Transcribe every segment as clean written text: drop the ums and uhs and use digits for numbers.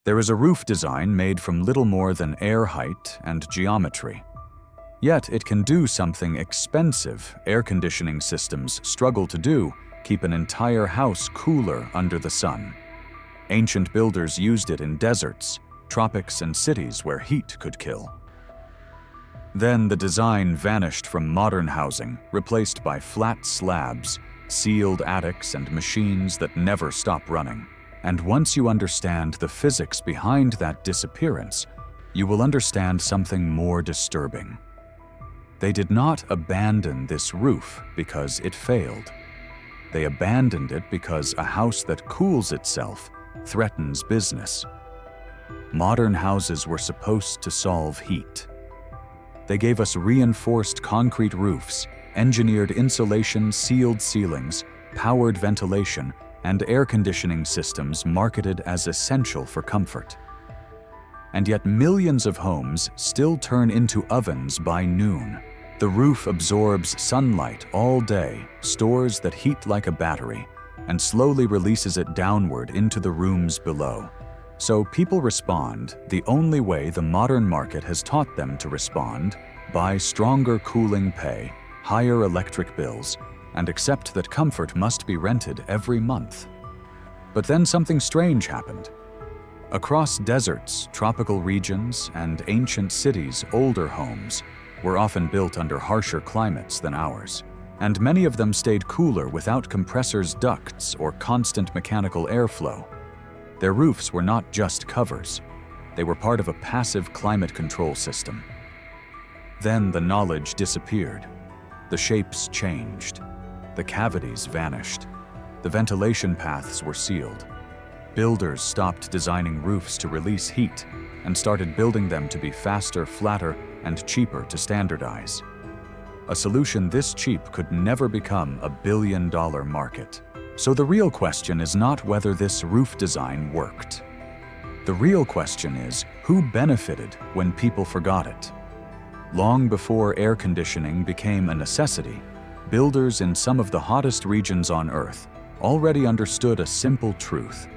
There is a roof design made from little more than air height and geometry. Yet it can do something expensive air conditioning systems struggle to do: keep an entire house cooler under the sun. Ancient builders used it in deserts, tropics, and cities where heat could kill. Then the design vanished from modern housing, replaced by flat slabs, sealed attics, and machines that never stop running. And once you understand the physics behind that disappearance, you will understand something more disturbing. They did not abandon this roof because it failed. They abandoned it because a house that cools itself threatens business. Modern houses were supposed to solve heat. They gave us reinforced concrete roofs, engineered insulation, sealed ceilings, powered ventilation, and air conditioning systems marketed as essential for comfort. And yet millions of homes still turn into ovens by noon. The roof absorbs sunlight all day, stores that heat like a battery, and slowly releases it downward into the rooms below. So people respond the only way the modern market has taught them to respond: buy stronger cooling pay, higher electric bills, and accept that comfort must be rented every month. But then something strange happened. Across deserts, tropical regions, and ancient cities, older homes were often built under harsher climates than ours, and many of them stayed cooler without compressors, ducts, or constant mechanical airflow. Their roofs were not just covers. They were part of a passive climate control system. Then the knowledge disappeared. The shapes changed. The cavities vanished. The ventilation paths were sealed. Builders stopped designing roofs to release heat and started building them to be faster, flatter, and cheaper to standardize. A solution this cheap could never become a billion-dollar market. So the real question is not whether this roof design worked. The real question is, who benefited when people forgot it? Long before air conditioning became a necessity, builders in some of the hottest regions on Earth already understood a simple truth: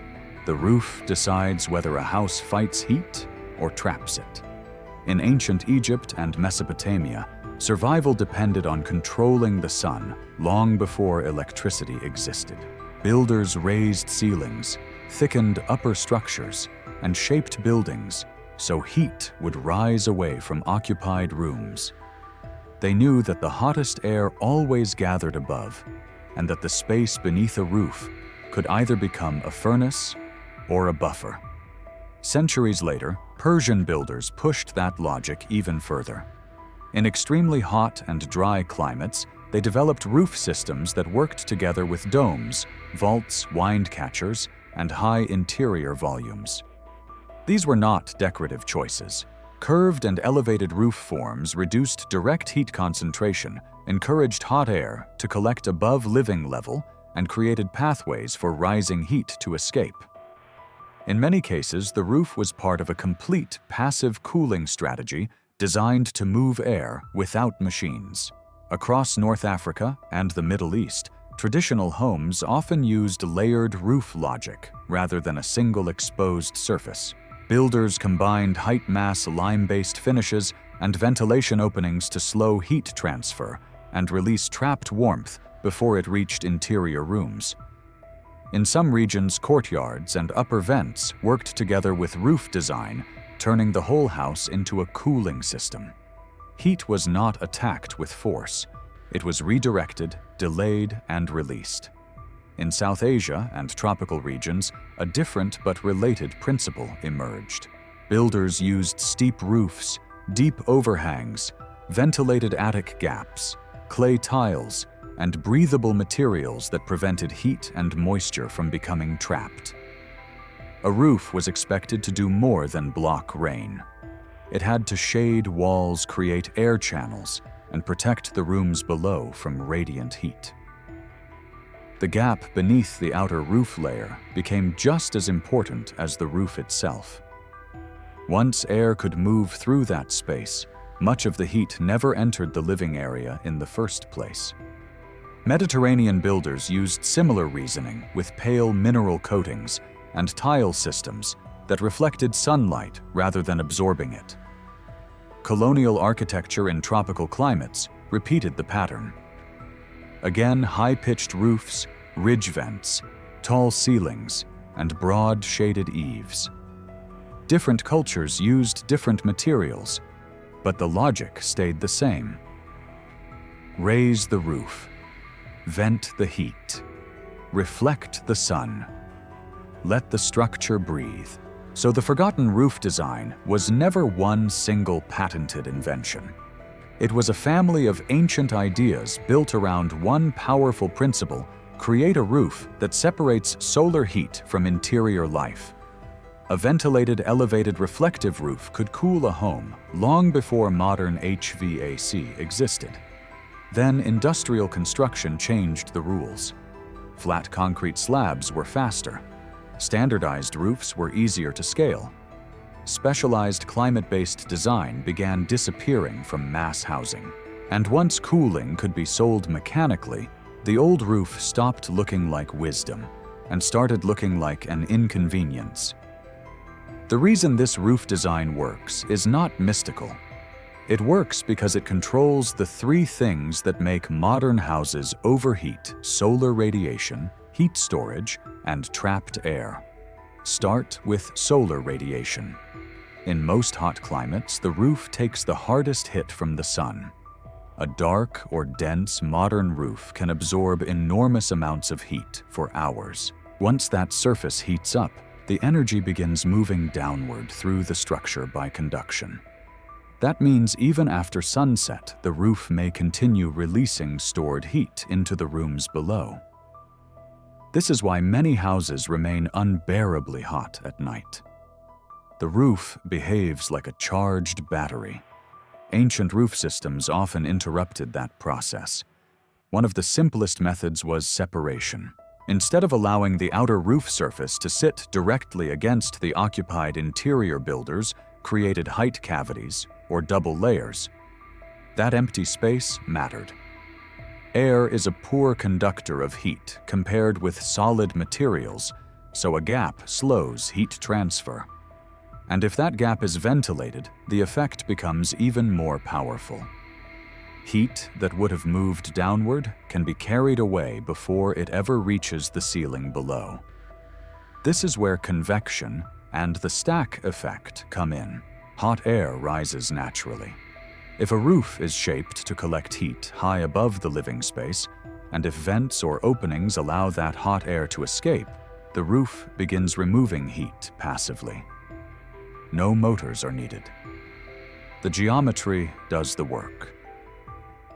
the roof decides whether a house fights heat or traps it. In ancient Egypt and Mesopotamia, survival depended on controlling the sun long before electricity existed. Builders raised ceilings, thickened upper structures, and shaped buildings so heat would rise away from occupied rooms. They knew that the hottest air always gathered above, and that the space beneath a roof could either become a furnace or a buffer. Centuries later, Persian builders pushed that logic even further. In extremely hot and dry climates, they developed roof systems that worked together with domes, vaults, wind catchers, and high interior volumes. These were not decorative choices. Curved and elevated roof forms reduced direct heat concentration, encouraged hot air to collect above living level, and created pathways for rising heat to escape. In many cases, the roof was part of a complete passive cooling strategy designed to move air without machines. Across North Africa and the Middle East, traditional homes often used layered roof logic rather than a single exposed surface. Builders combined height-mass lime-based finishes and ventilation openings to slow heat transfer and release trapped warmth before it reached interior rooms. In some regions, courtyards and upper vents worked together with roof design, turning the whole house into a cooling system. Heat was not attacked with force. It was redirected, delayed, and released. In South Asia and tropical regions, a different but related principle emerged. Builders used steep roofs, deep overhangs, ventilated attic gaps, clay tiles, and breathable materials that prevented heat and moisture from becoming trapped. A roof was expected to do more than block rain. It had to shade walls, create air channels, and protect the rooms below from radiant heat. The gap beneath the outer roof layer became just as important as the roof itself. Once air could move through that space, much of the heat never entered the living area in the first place. Mediterranean builders used similar reasoning with pale mineral coatings and tile systems that reflected sunlight rather than absorbing it. Colonial architecture in tropical climates repeated the pattern. Again, high-pitched roofs, ridge vents, tall ceilings, and broad shaded eaves. Different cultures used different materials, but the logic stayed the same. Raise the roof, vent the heat, reflect the sun, let the structure breathe. So the forgotten roof design was never one single patented invention. It was a family of ancient ideas built around one powerful principle: create a roof that separates solar heat from interior life. A ventilated, elevated, reflective roof could cool a home long before modern HVAC existed. Then industrial construction changed the rules. Flat concrete slabs were faster. Standardized roofs were easier to scale. Specialized climate-based design began disappearing from mass housing. And once cooling could be sold mechanically, the old roof stopped looking like wisdom and started looking like an inconvenience. The reason this roof design works is not mystical. It works because it controls the three things that make modern houses overheat: solar radiation, heat storage, and trapped air. Start with solar radiation. In most hot climates, the roof takes the hardest hit from the sun. A dark or dense modern roof can absorb enormous amounts of heat for hours. Once that surface heats up, the energy begins moving downward through the structure by conduction. That means even after sunset, the roof may continue releasing stored heat into the rooms below. This is why many houses remain unbearably hot at night. The roof behaves like a charged battery. Ancient roof systems often interrupted that process. One of the simplest methods was separation. Instead of allowing the outer roof surface to sit directly against the occupied interior, builders created height cavities or double layers. That empty space mattered. Air is a poor conductor of heat compared with solid materials, so a gap slows heat transfer. And if that gap is ventilated, the effect becomes even more powerful. Heat that would have moved downward can be carried away before it ever reaches the ceiling below. This is where convection and the stack effect come in. Hot air rises naturally. If a roof is shaped to collect heat high above the living space, and if vents or openings allow that hot air to escape, the roof begins removing heat passively. No motors are needed. The geometry does the work.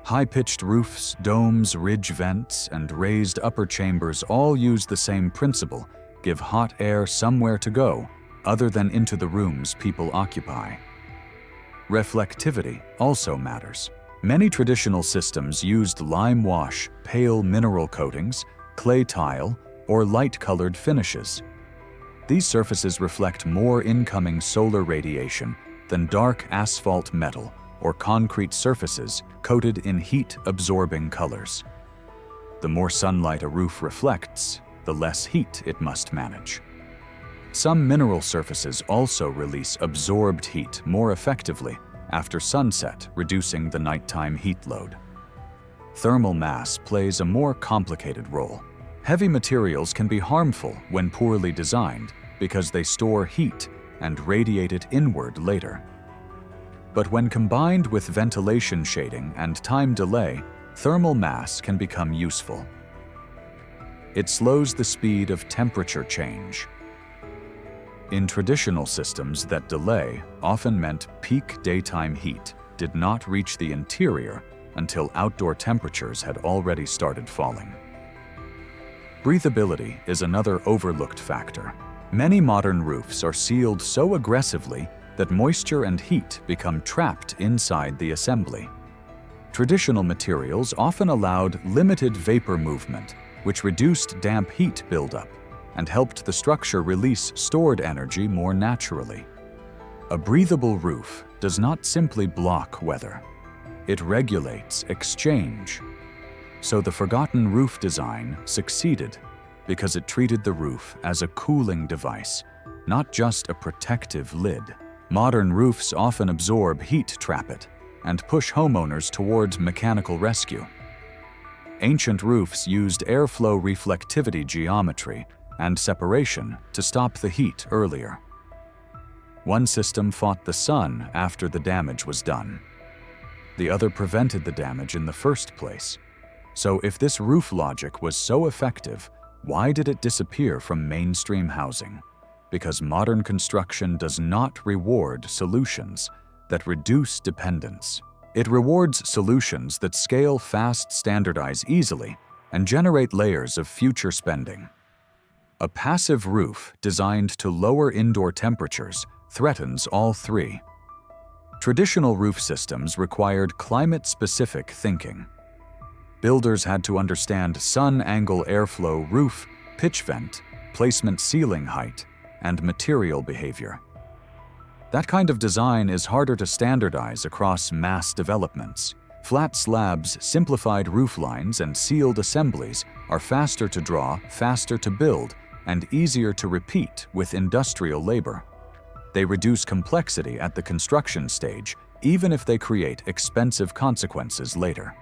High-pitched roofs, domes, ridge vents, and raised upper chambers all use the same principle: give hot air somewhere to go other than into the rooms people occupy. Reflectivity also matters. Many traditional systems used lime wash, pale mineral coatings, clay tile, or light-colored finishes. These surfaces reflect more incoming solar radiation than dark asphalt metal or concrete surfaces coated in heat-absorbing colors. The more sunlight a roof reflects, the less heat it must manage. Some mineral surfaces also release absorbed heat more effectively after sunset, reducing the nighttime heat load. Thermal mass plays a more complicated role. Heavy materials can be harmful when poorly designed because they store heat and radiate it inward later. But when combined with ventilation shading and time delay, thermal mass can become useful. It slows the speed of temperature change. In traditional systems, that delay often meant peak daytime heat did not reach the interior until outdoor temperatures had already started falling. Breathability is another overlooked factor. Many modern roofs are sealed so aggressively that moisture and heat become trapped inside the assembly. Traditional materials often allowed limited vapor movement, which reduced damp heat buildup and helped the structure release stored energy more naturally. A breathable roof does not simply block weather. It regulates exchange. So the forgotten roof design succeeded because it treated the roof as a cooling device not just a protective lid. Modern roofs often absorb heat, trap it, and push homeowners toward mechanical rescue. Ancient roofs used airflow reflectivity geometry and separation to stop the heat earlier. One system fought the sun after the damage was done. The other prevented the damage in the first place. So if this roof logic was so effective, why did it disappear from mainstream housing? Because modern construction does not reward solutions that reduce dependence. It rewards solutions that scale fast, standardize easily, and generate layers of future spending. A passive roof designed to lower indoor temperatures threatens all three. Traditional roof systems required climate-specific thinking. Builders had to understand sun angle airflow, roof pitch vent, placement ceiling height, and material behavior. That kind of design is harder to standardize across mass developments. Flat slabs, simplified roof lines, and sealed assemblies are faster to draw, faster to build, and easier to repeat with industrial labor. They reduce complexity at the construction stage, even if they create expensive consequences later.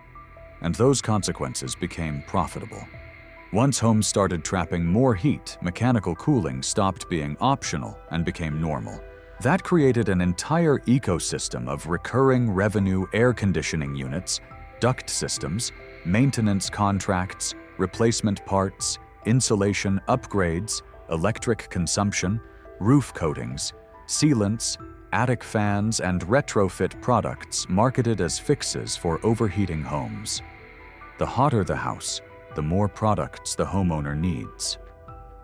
And those consequences became profitable. Once homes started trapping more heat, mechanical cooling stopped being optional and became normal. That created an entire ecosystem of recurring revenue air conditioning units, duct systems, maintenance contracts, replacement parts, insulation upgrades, electric consumption, roof coatings, sealants, attic fans, and retrofit products marketed as fixes for overheating homes. The hotter the house, the more products the homeowner needs.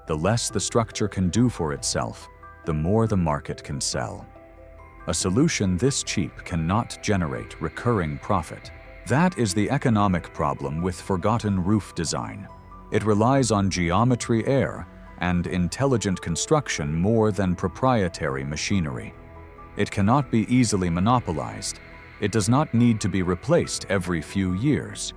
The less the structure can do for itself, the more the market can sell. A solution this cheap cannot generate recurring profit. That is the economic problem with forgotten roof design. It relies on geometry, air, and intelligent construction more than proprietary machinery. It cannot be easily monopolized. It does not need to be replaced every few years.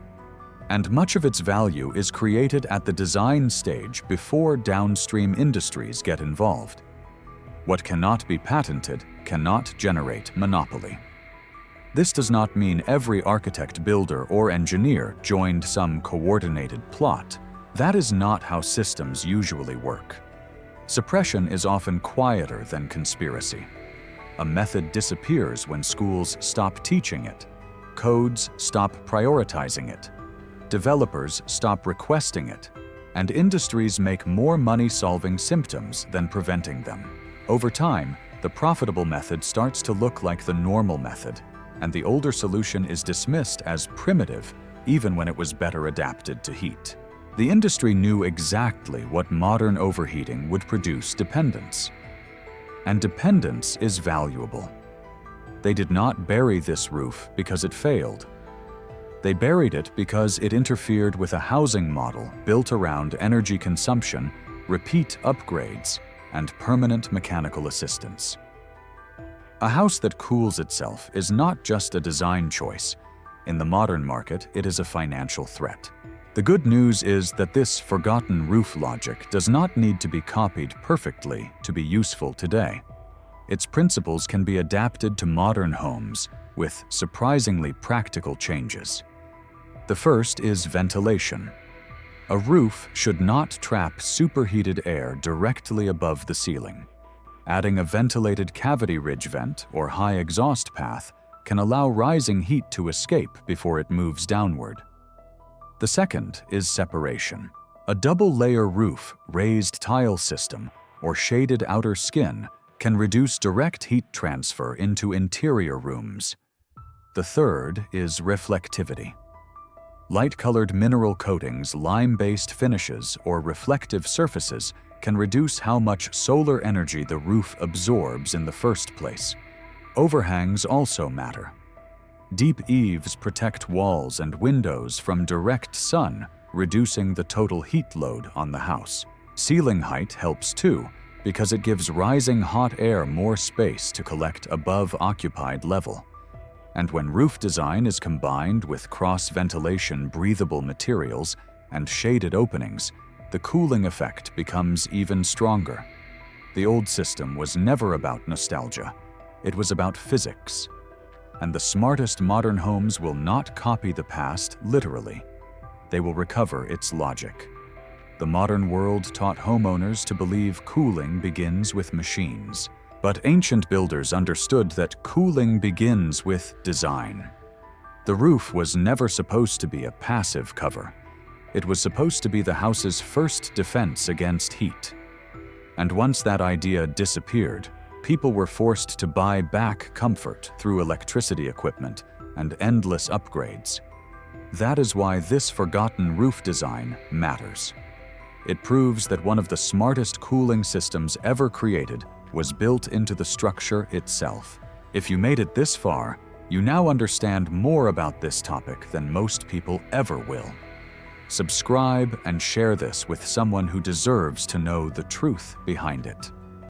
And much of its value is created at the design stage before downstream industries get involved. What cannot be patented cannot generate monopoly. This does not mean every architect, builder, or engineer joined some coordinated plot. That is not how systems usually work. Suppression is often quieter than conspiracy. A method disappears when schools stop teaching it, codes stop prioritizing it, developers stop requesting it, and industries make more money solving symptoms than preventing them. Over time, the profitable method starts to look like the normal method, and the older solution is dismissed as primitive even when it was better adapted to heat. The industry knew exactly what modern overheating would produce: dependence. And dependence is valuable. They did not bury this roof because it failed. They buried it because it interfered with a housing model built around energy consumption, repeat upgrades, and permanent mechanical assistance. A house that cools itself is not just a design choice. In the modern market, it is a financial threat. The good news is that this forgotten roof logic does not need to be copied perfectly to be useful today. Its principles can be adapted to modern homes with surprisingly practical changes. The first is ventilation. A roof should not trap superheated air directly above the ceiling. Adding a ventilated cavity ridge vent or high exhaust path can allow rising heat to escape before it moves downward. The second is separation. A double-layer roof, raised tile system, or shaded outer skin can reduce direct heat transfer into interior rooms. The third is reflectivity. Light-colored mineral coatings, lime-based finishes, or reflective surfaces can reduce how much solar energy the roof absorbs in the first place. Overhangs also matter. Deep eaves protect walls and windows from direct sun, reducing the total heat load on the house. Ceiling height helps too, because it gives rising hot air more space to collect above occupied level. And when roof design is combined with cross-ventilation breathable materials and shaded openings, the cooling effect becomes even stronger. The old system was never about nostalgia. It was about physics. And the smartest modern homes will not copy the past literally. They will recover its logic. The modern world taught homeowners to believe cooling begins with machines. But ancient builders understood that cooling begins with design. The roof was never supposed to be a passive cover. It was supposed to be the house's first defense against heat. And once that idea disappeared, people were forced to buy back comfort through electricity equipment and endless upgrades. That is why this forgotten roof design matters. It proves that one of the smartest cooling systems ever created was built into the structure itself. If you made it this far, you now understand more about this topic than most people ever will. Subscribe and share this with someone who deserves to know the truth behind it.